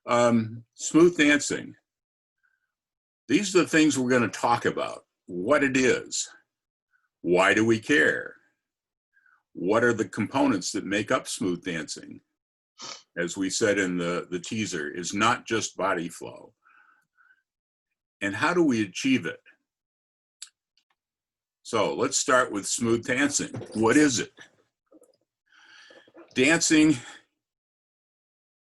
Smooth dancing. These are the things we're going to talk about. What it is. Why do we care? What are the components that make up smooth dancing? As we said in the teaser, is not just body flow. And how do we achieve it? So let's start with smooth dancing. What is it? Dancing,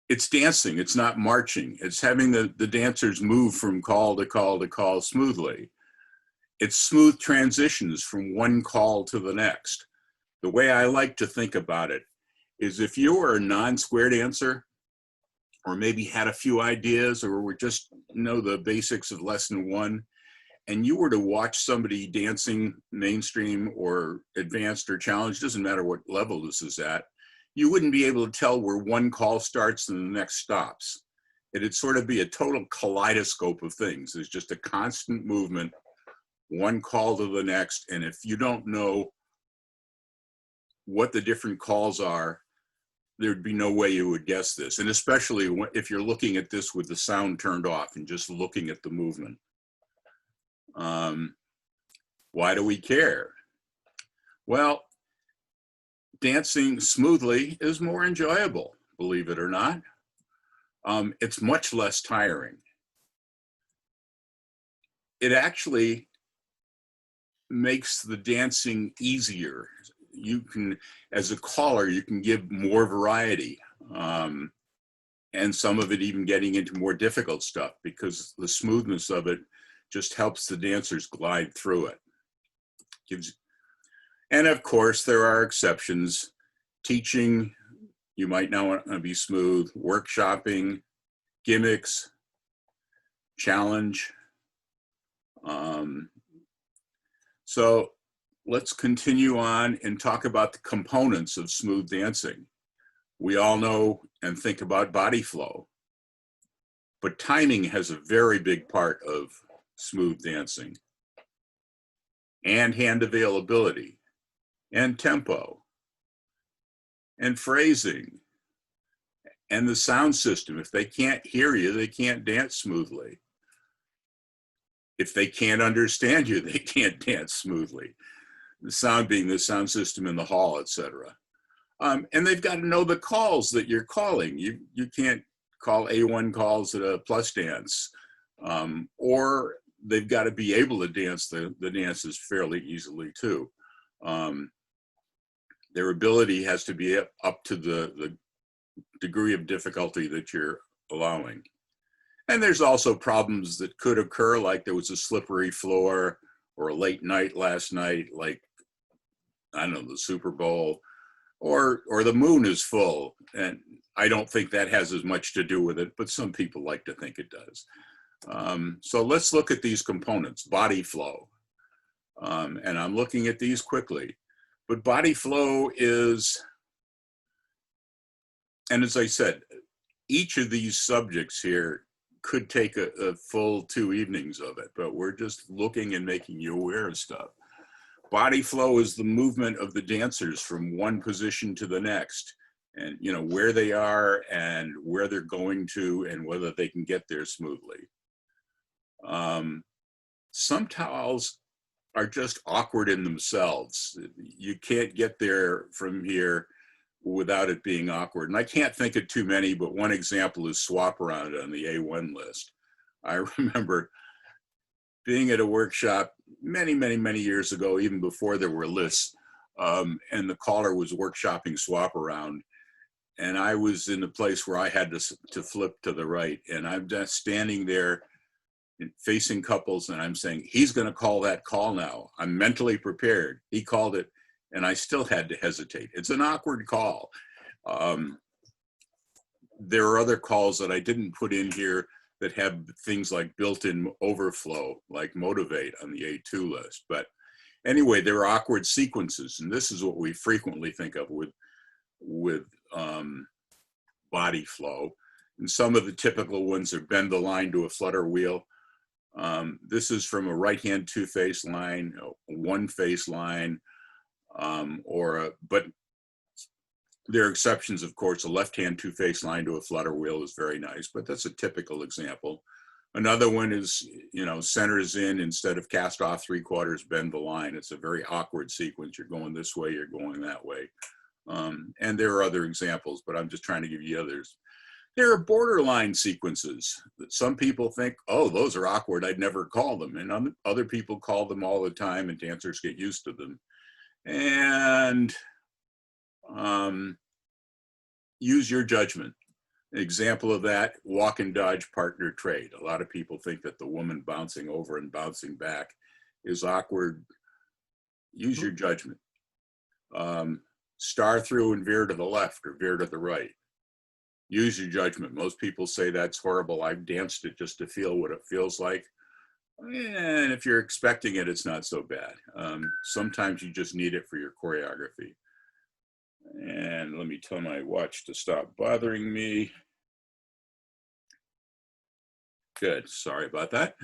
it's dancing, it's not marching. It's having the dancers move from call to call to call smoothly. It's smooth transitions from one call to the next. The way I like to think about it is if you were a non-square dancer, or maybe had a few ideas, or were just know the basics of lesson one, and you were to watch somebody dancing mainstream or advanced or challenged, doesn't matter what level this is at, you wouldn't be able to tell where one call starts and the next stops. It'd sort of be a total kaleidoscope of things. There's just a constant movement, one call to the next, and if you don't know what the different calls are, there'd be no way you would guess this. And especially if you're looking at this with the sound turned off and just looking at the movement. Why do we care? Well, dancing smoothly is more enjoyable, believe it or not. It's much less tiring. It actually makes the dancing easier. You can, as a caller, you can give more variety, and some of it even getting into more difficult stuff because the smoothness of it just helps the dancers glide through it. And of course, there are exceptions. Teaching, you might not want to be smooth. Workshopping, gimmicks, challenge. So let's continue on and talk about the components of smooth dancing. We all know and think about body flow, but timing has a very big part of smooth dancing, and hand availability, and tempo, and phrasing, and the sound system. If they can't hear you, they can't dance smoothly. If they can't understand you, they can't dance smoothly. The sound being the sound system in the hall, etc. And they've got to know the calls that you're calling. You can't call A1 calls at a plus dance, or they've got to be able to dance the dances fairly easily too. Their ability has to be up to the degree of difficulty that you're allowing. And there's also problems that could occur, like there was a slippery floor or a late night last night, like, I don't know, the Super Bowl, or the moon is full. And I don't think that has as much to do with it, but some people like to think it does. So let's look at these components. Body flow. And I'm looking at these quickly. But body flow is, and as I said, each of these subjects here could take a full 2 evenings of it, but we're just looking and making you aware of stuff. Body flow is the movement of the dancers from one position to the next, and you know where they are and where they're going to and whether they can get there smoothly. Some towels are just awkward in themselves. You can't get there from here without it being awkward. And I can't think of too many, but one example is swap around on the A1 list. I remember being at a workshop many, many, many years ago, even before there were lists, and the caller was workshopping swap around. And I was in a place where I had to flip to the right. And I'm just standing there facing couples and I'm saying, he's going to call that call now. I'm mentally prepared. He called it and I still had to hesitate. It's an awkward call. There are other calls that I didn't put in here that have things like built-in overflow, like motivate on the A2 list. But anyway, there are awkward sequences, and this is what we frequently think of with body flow. And some of the typical ones are bend the line to a flutter wheel. This is from a right-hand two-face line, a one-face line, but There are exceptions, of course. A left-hand two-face line to a flutter wheel is very nice, but that's a typical example. Another one is, centers in instead of cast off 3/4, bend the line. It's a very awkward sequence. You're going this way, you're going that way. And there are other examples, but I'm just trying to give you others. There are borderline sequences that some people think, oh, those are awkward, I'd never call them. And other people call them all the time, and dancers get used to them. And use your judgment. An example of that, walk and dodge partner trade. A lot of people think that the woman bouncing over and bouncing back is awkward. Use your judgment. Star through and veer to the left or veer to the right. Use your judgment. Most people say that's horrible. I've danced it just to feel what it feels like. And if you're expecting it, it's not so bad. Sometimes you just need it for your choreography. And let me tell my watch to stop bothering me. Good, sorry about that.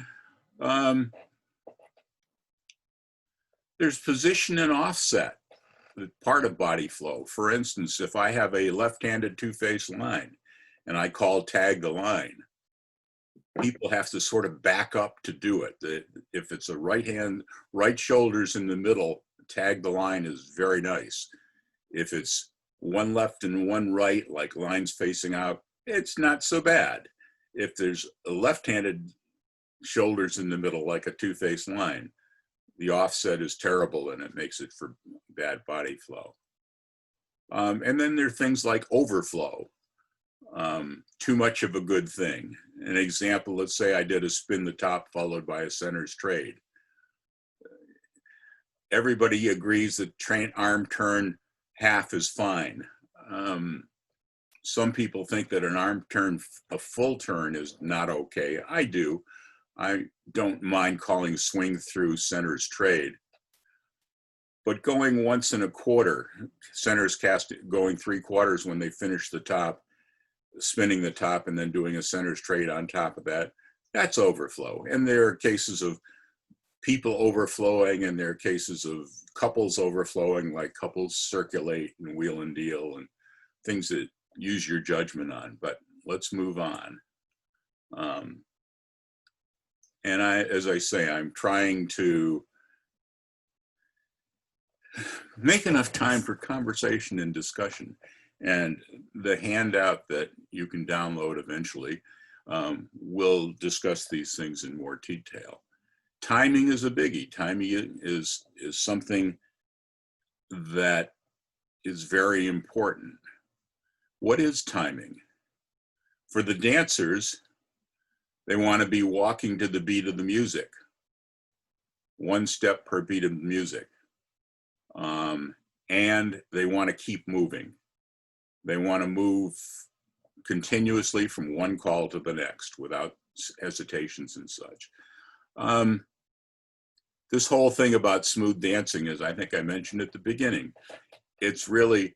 There's position and offset, part of body flow. For instance, if I have a left-handed two-face line and I call tag the line, people have to sort of back up to do it. If it's a right hand, right shoulders in the middle, tag the line is very nice. If it's one left and one right, like lines facing out, it's not so bad. If there's a left-handed shoulders in the middle, like a two-face line, the offset is terrible and it makes it for bad body flow. And then there are things like overflow, too much of a good thing. An example, let's say I did a spin the top followed by a center's trade. Everybody agrees that arm turn half is fine. Some people think that an arm turn, a full turn, is not okay. I do. I don't mind calling swing through center's trade. But going 1 1/4, centers going 3/4 when they finish the top, spinning the top and then doing a center's trade on top of that, that's overflow. And there are cases of people overflowing, and there are cases of couples overflowing, like couples circulate and wheel and deal and things that use your judgment on. But let's move on. And as I say, I'm trying to make enough time for conversation and discussion. And the handout that you can download eventually will discuss these things in more detail. Timing is a biggie. Timing is something that is very important. What is timing? For the dancers, they want to be walking to the beat of the music, 1 step per beat of the music. And they want to keep moving. They want to move continuously from one call to the next without hesitations and such. This whole thing about smooth dancing is, I think I mentioned at the beginning, it's really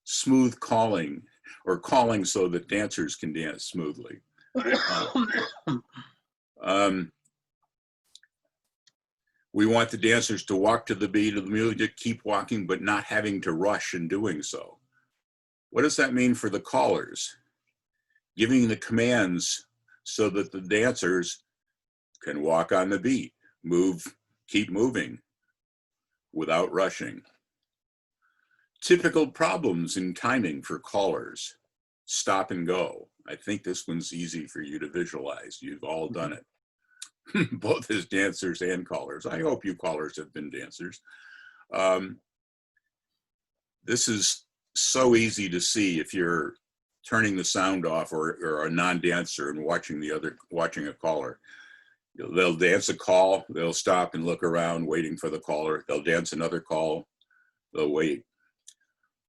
smooth calling, or calling so that dancers can dance smoothly. We want the dancers to walk to the beat of the music, keep walking, but not having to rush in doing so. What does that mean for the callers? Giving the commands so that the dancers can walk on the beat, move, keep moving without rushing. Typical problems in timing for callers: stop and go. I think this one's easy for you to visualize. You've all done it, both as dancers and callers. I hope you callers have been dancers. This is so easy to see if you're turning the sound off or a non-dancer and watching a caller. They'll dance a call, they'll stop and look around waiting for the caller. They'll dance another call, they'll wait.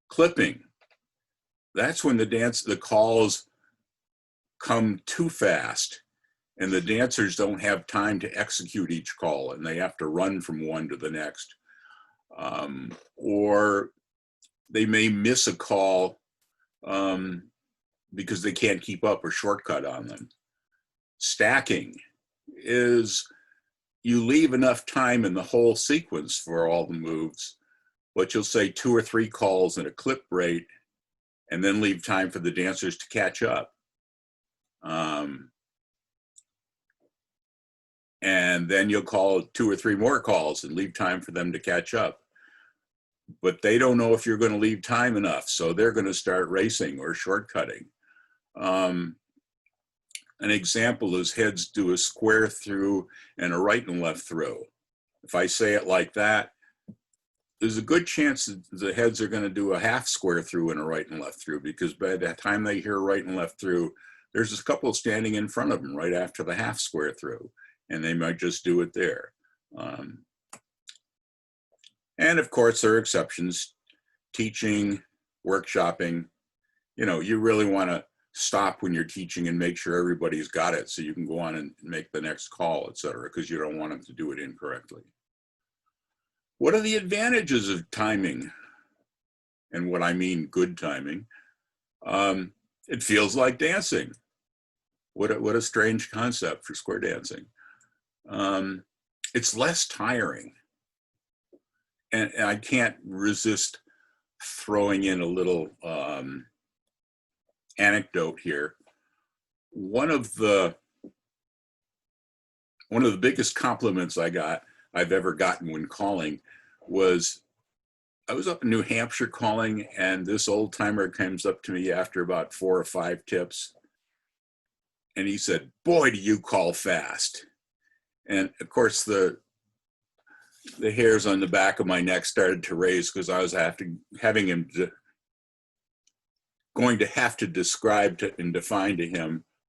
Clipping, that's when the calls come too fast and the dancers don't have time to execute each call and they have to run from one to the next. Or they may miss a call because they can't keep up or shortcut on them. Stacking is you leave enough time in the whole sequence for all the moves, but you'll say 2 or 3 calls at a clip rate and then leave time for the dancers to catch up. And then you'll call 2 or 3 more calls and leave time for them to catch up. But they don't know if you're going to leave time enough, so they're going to start racing or shortcutting. An example is heads do a square through and a right and left through. If I say it like that, there's a good chance that the heads are going to do a half square through and a right and left through, because by the time they hear right and left through, there's a couple standing in front of them right after the half square through, and they might just do it there. And of course, there are exceptions. Teaching, workshopping, you really want to stop when you're teaching and make sure everybody's got it so you can go on and make the next call, et cetera, because you don't want them to do it incorrectly. What are the advantages of timing? And what I mean good timing. It feels like dancing. What a strange concept for square dancing. It's less tiring. And I can't resist throwing in a little anecdote here. One of the biggest compliments I've ever gotten when calling was, I was up in New Hampshire calling, and this old timer comes up to me after about 4 or 5 tips, and he said, "Boy, do you call fast." And of course, the hairs on the back of my neck started to raise, because I was going to have to describe and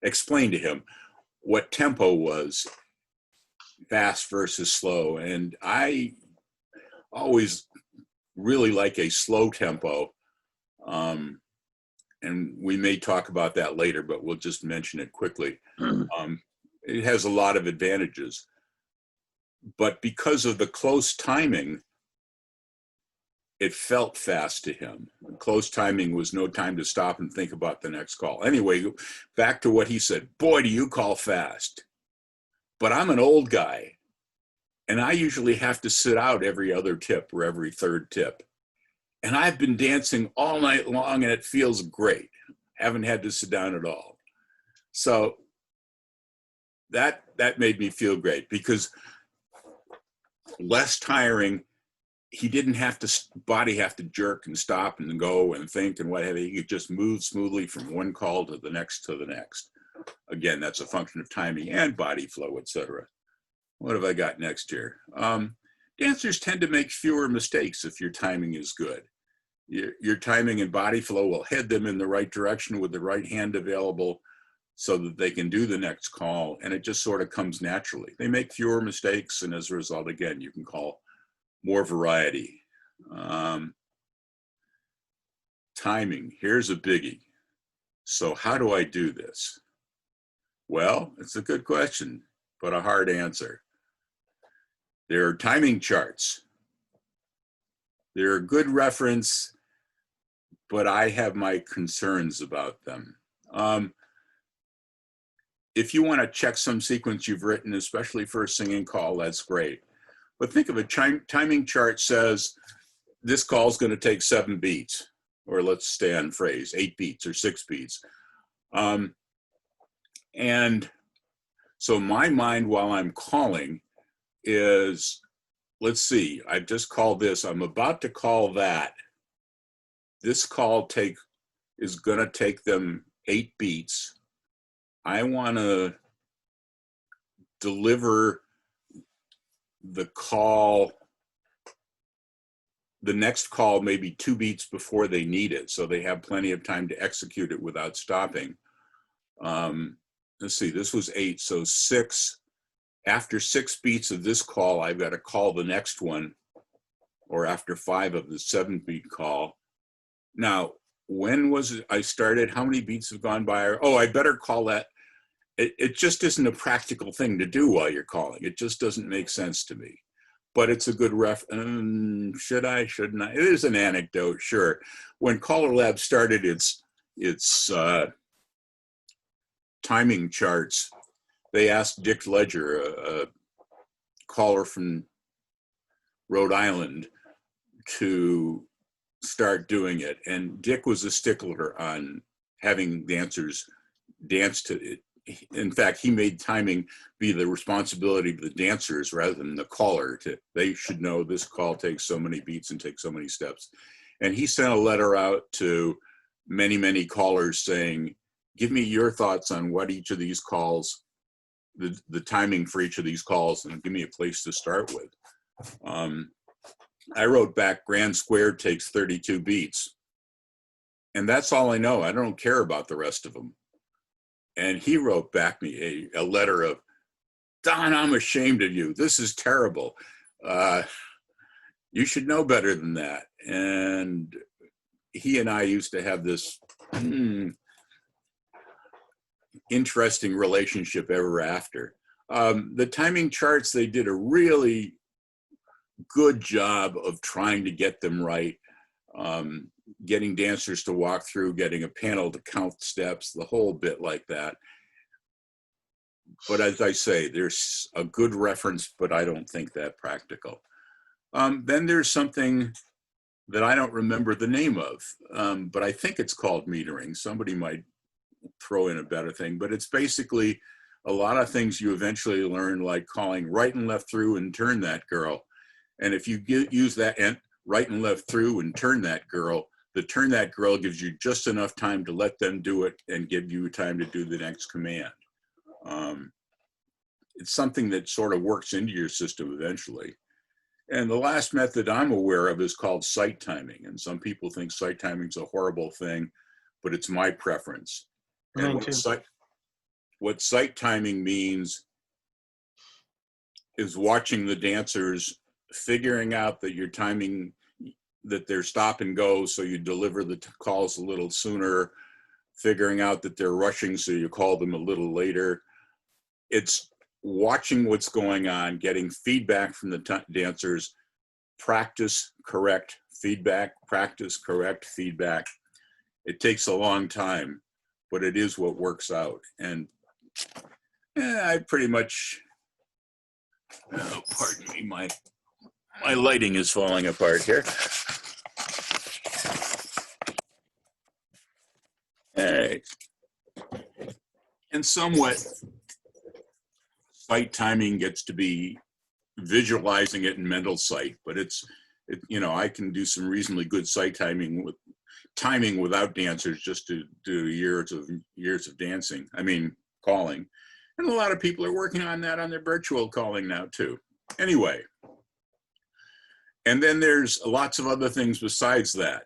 explain to him what tempo was, fast versus slow. And I always really like a slow tempo. And we may talk about that later, but we'll just mention it quickly. It has a lot of advantages. But because of the close timing, it felt fast to him. Close timing was no time to stop and think about the next call. Anyway, back to what he said. "Boy, do you call fast." But I'm an old guy, and I usually have to sit out every other tip or every third tip. And I've been dancing all night long, and it feels great. Haven't had to sit down at all. So that made me feel great, because less tiring. He didn't have to, body have to jerk and stop and go and think and what have you. He could just move smoothly from one call to the next to the next. Again, that's a function of timing and body flow, etc. What have I got next here? Dancers tend to make fewer mistakes if your timing is good. Your timing and body flow will head them in the right direction with the right hand available so that they can do the next call, and it just sort of comes naturally. They make fewer mistakes, and as a result, again, you can call more variety. Timing, here's a biggie. So how do I do this? Well, it's a good question, but a hard answer. There are timing charts. They're a good reference, but I have my concerns about them. If you want to check some sequence you've written, especially for a singing call, that's great. But think of a timing chart says this call is going to take 7 beats, or let's stay on phrase, 8 beats or 6 beats. And so my mind while I'm calling is, let's see, I just called this, I'm about to call that. This call is going to take them 8 beats. I want to deliver the call, the next call, maybe 2 beats before they need it, so they have plenty of time to execute it without stopping. Let's see, this was 8, so 6. After 6 beats of this call, I've got to call the next one, or after 5 of the 7-beat call. Now, when was it I started? How many beats have gone by? Oh, I better call that. It just isn't a practical thing to do while you're calling. It just doesn't make sense to me. But it's a good should I, shouldn't I? It is an anecdote, sure. When Caller Lab started its timing charts, they asked Dick Ledger, a caller from Rhode Island, to start doing it. And Dick was a stickler on having dancers dance to it. In fact, he made timing be the responsibility of the dancers rather than the caller. They should know this call takes so many beats and takes so many steps. And he sent a letter out to many, many callers saying, give me your thoughts on what each of these calls, the timing for each of these calls, and give me a place to start with. I wrote back, grand squared takes 32 beats. And that's all I know. I don't care about the rest of them. And he wrote back me a letter of, Don, I'm ashamed of you. This is terrible. You should know better than that. And he and I used to have this interesting relationship ever after. The timing charts, they did a really good job of trying to get them right. Getting dancers to walk through, getting a panel to count steps, the whole bit like that. But as I say, there's a good reference, but I don't think that practical. Then there's something that I don't remember the name of, but I think it's called metering. Somebody might throw in a better thing, but it's basically a lot of things you eventually learn, like calling right and left through and turn that girl. And if you use that and right and left through and turn that girl, the turn that girl gives you just enough time to let them do it and give you time to do the next command. It's something that sort of works into your system eventually. And the last method I'm aware of is called sight timing. And some people think sight timing is a horrible thing, but it's my preference. And what sight timing means is watching the dancers, figuring out that your timing, that they're stop and go, so you deliver the calls a little sooner, figuring out that they're rushing, so you call them a little later. It's watching what's going on, getting feedback from the dancers, practice, correct, feedback, practice, correct, feedback. It takes a long time, but it is what works out. And I pretty much, oh, pardon me, my lighting is falling apart here. All right. And somewhat, sight timing gets to be visualizing it in mental sight, but I can do some reasonably good sight timing without dancers just to do years of dancing. I mean, calling. And a lot of people are working on that on their virtual calling now too. Anyway. And then there's lots of other things besides that,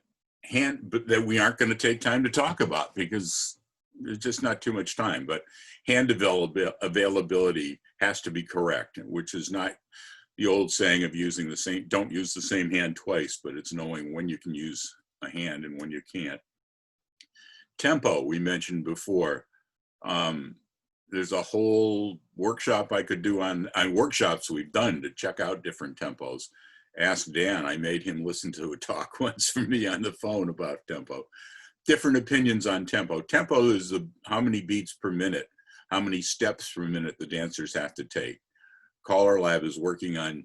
but that we aren't going to take time to talk about because there's just not too much time. But hand availability has to be correct, which is not the old saying of don't use the same hand twice, but it's knowing when you can use a hand and when you can't. Tempo, we mentioned before. There's a whole workshop I could do on workshops we've done to check out different tempos. Ask Dan, I made him listen to a talk once from me on the phone about tempo. Different opinions on tempo. Tempo is how many beats per minute, how many steps per minute the dancers have to take. Caller Lab is working on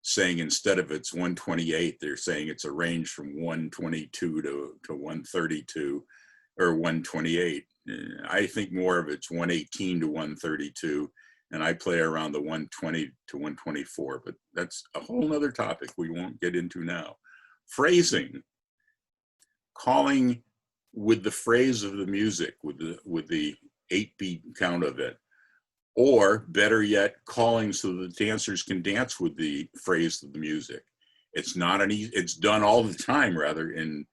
saying instead of it's 128, they're saying it's a range from 122 to 132 or 128. I think more of it's 118 to 132. And I play around the 120 to 124, but that's a whole nother topic we won't get into now. Phrasing, calling with the phrase of the music, with the 8-beat count of it, or better yet, calling so the dancers can dance with the phrase of the music. It's not it's done all the time, rather, in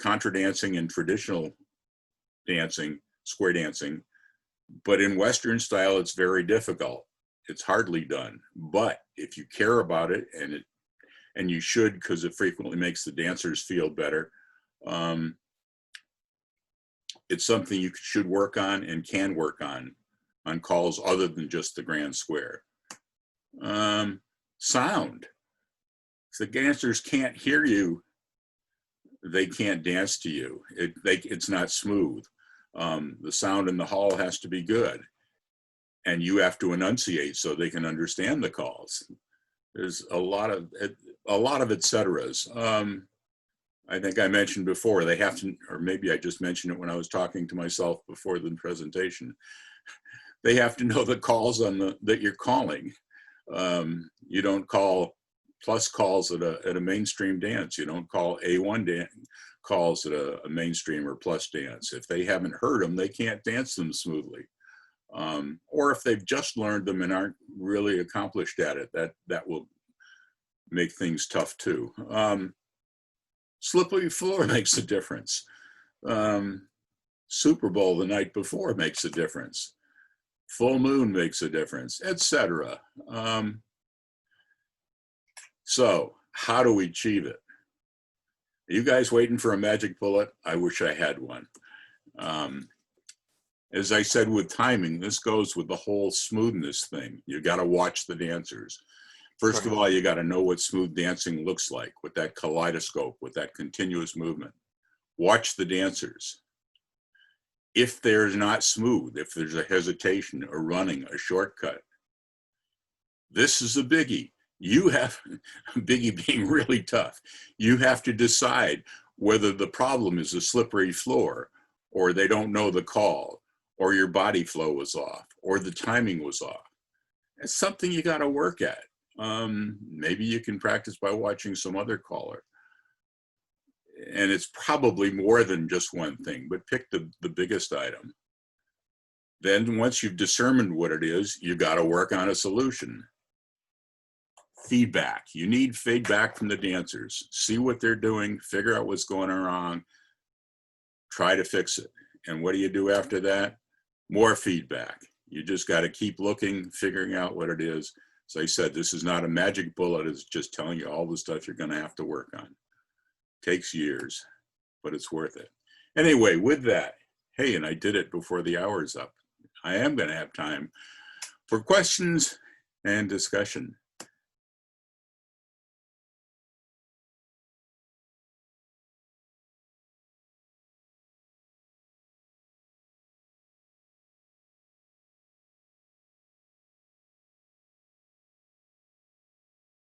contra dancing and traditional dancing, square dancing. But in Western style, it's very difficult. It's hardly done. But if you care about it, and you should, because it frequently makes the dancers feel better, it's something you should work on and can work on calls other than just the grand square. Sound. If the dancers can't hear you, they can't dance to you. It's not smooth. The sound in the hall has to be good, and you have to enunciate so they can understand the calls. There's a lot of a lot of et ceteras. I think I mentioned before, they have to, or maybe I just mentioned it when I was talking to myself before the presentation. They have to know the calls on that you're calling. You don't call plus calls at a mainstream dance. You don't call A1 calls at a mainstream or plus dance. If they haven't heard them, they can't dance them smoothly. Or if they've just learned them and aren't really accomplished at it, that will make things tough too. Slippery floor makes a difference. Super Bowl the night before makes a difference. Full moon makes a difference, etc. So how do we achieve it? Are you guys waiting for a magic bullet? I wish I had one. As I said with timing, this goes with the whole smoothness thing. You got to watch the dancers. First of all, you got to know what smooth dancing looks like with that kaleidoscope, with that continuous movement. Watch the dancers. If there's not smooth, if there's a hesitation, a running, a shortcut, this is a biggie. You have, biggie being really tough, you have to decide whether the problem is a slippery floor, or they don't know the call, or your body flow was off, or the timing was off. It's something you got to work at. Maybe you can practice by watching some other caller. And it's probably more than just one thing, but pick the biggest item. Then once you've determined what it is, you got to work on a solution. Feedback. You need feedback from the dancers. See what they're doing, figure out what's going wrong, try to fix it. And what do you do after that? More feedback. You just got to keep looking, figuring out what it is. As I said, this is not a magic bullet. It's just telling you all the stuff you're going to have to work on. Takes years, but it's worth it. Anyway, with that, hey, and I did it before the hour's up. I am going to have time for questions and discussion.